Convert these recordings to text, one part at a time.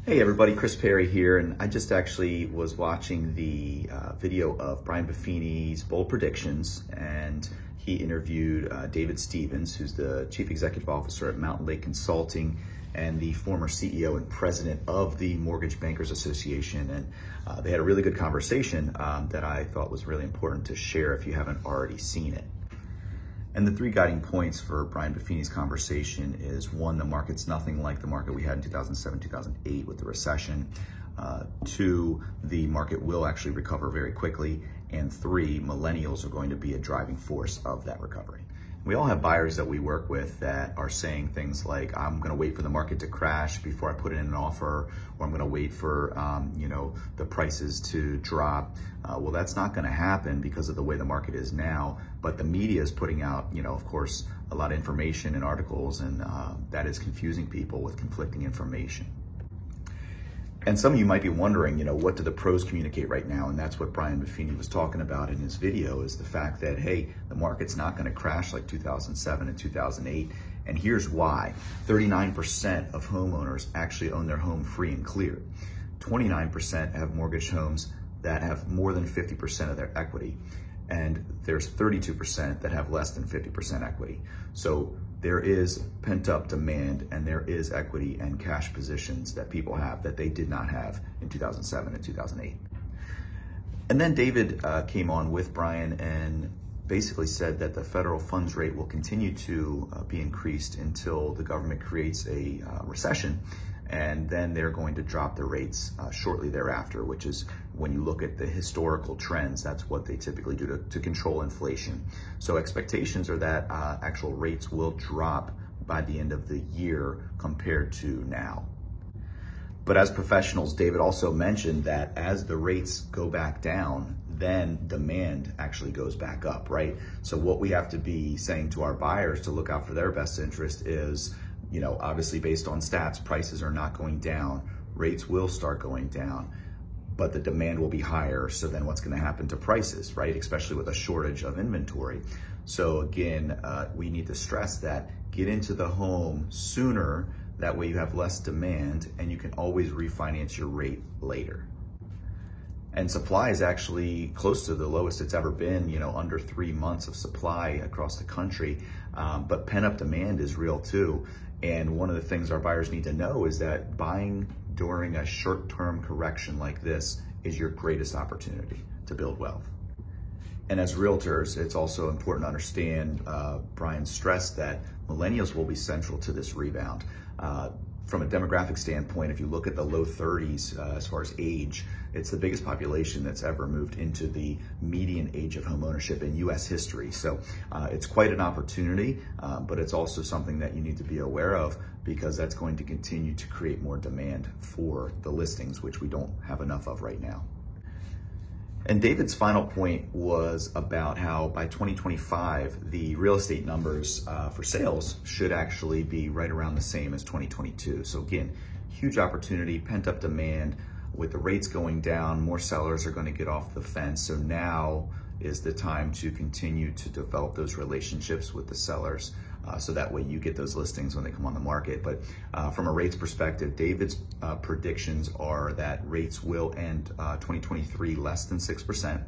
Hey everybody, Chris Perry here, and I just actually was watching the video of Brian Buffini's bold predictions, and he interviewed David Stevens, who's the Chief Executive Officer at Mountain Lake Consulting and the former CEO and President of the Mortgage Bankers Association, and they had a really good conversation that I thought was really important to share if you haven't already seen it. And the three guiding points for Brian Buffini's conversation is: one, the market's nothing like the market we had in 2007, 2008 with the recession. Two, the market will actually recover very quickly. And three, millennials are going to be a driving force of that recovery. We all have buyers that we work with that are saying things like, I'm gonna wait for the market to crash before I put in an offer, or I'm gonna wait for the prices to drop. Well, that's not gonna happen because of the way the market is now, but the media is putting out, of course, a lot of information and articles, and that is confusing people with conflicting information. And some of you might be wondering, what do the pros communicate right now? And that's what Brian Buffini was talking about in his video, is the fact that, hey, the market's not gonna crash like 2007 and 2008. And here's why. 39% of homeowners actually own their home free and clear. 29% have mortgaged homes that have more than 50% of their equity. And there's 32% that have less than 50% equity. So there is pent-up demand, and there is equity and cash positions that people have that they did not have in 2007 and 2008. And then David came on with Brian and basically said that the federal funds rate will continue to be increased until the government creates a recession, and then they're going to drop the rates shortly thereafter, which is, when you look at the historical trends, that's what they typically do to control inflation. So expectations are that actual rates will drop by the end of the year compared to now. But as professionals, David also mentioned that as the rates go back down, then demand actually goes back up, right? So what we have to be saying to our buyers to look out for their best interest is, obviously based on stats, prices are not going down, rates will start going down, but the demand will be higher. So then what's gonna happen to prices, right? Especially with a shortage of inventory. So again, we need to stress that get into the home sooner, that way you have less demand and you can always refinance your rate later. And supply is actually close to the lowest it's ever been, under 3 months of supply across the country. But pent-up demand is real too. And one of the things our buyers need to know is that buying during a short-term correction like this is your greatest opportunity to build wealth. And as realtors, it's also important to understand, Brian stressed that millennials will be central to this rebound. From a demographic standpoint, if you look at the low 30s as far as age, it's the biggest population that's ever moved into the median age of homeownership in US history. So it's quite an opportunity, but it's also something that you need to be aware of, because that's going to continue to create more demand for the listings, which we don't have enough of right now. And David's final point was about how by 2025, the real estate numbers for sales should actually be right around the same as 2022. So again, huge opportunity, pent-up demand. With the rates going down, more sellers are going to get off the fence. So now is the time to continue to develop those relationships with the sellers, so that way you get those listings when they come on the market. But from a rates perspective, David's predictions are that rates will end 2023 less than 6%,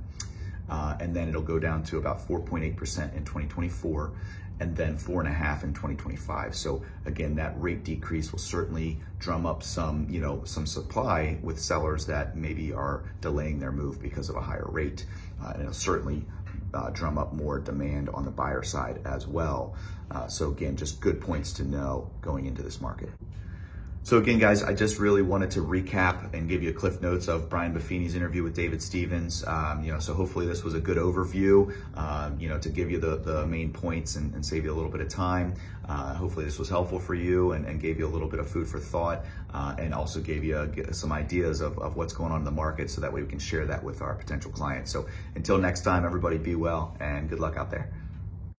and then it'll go down to about 4.8% in 2024, and then 4.5% in 2025. So again, that rate decrease will certainly drum up some, some supply with sellers that maybe are delaying their move because of a higher rate, and it'll certainly drum up more demand on the buyer side as well. So again, just good points to know going into this market. So again, guys, I just really wanted to recap and give you a cliff notes of Brian Buffini's interview with David Stevens. So hopefully this was a good overview, to give you the main points and save you a little bit of time. Hopefully this was helpful for you and gave you a little bit of food for thought, and also gave you some ideas of what's going on in the market, so that way we can share that with our potential clients. So until next time, everybody be well and good luck out there.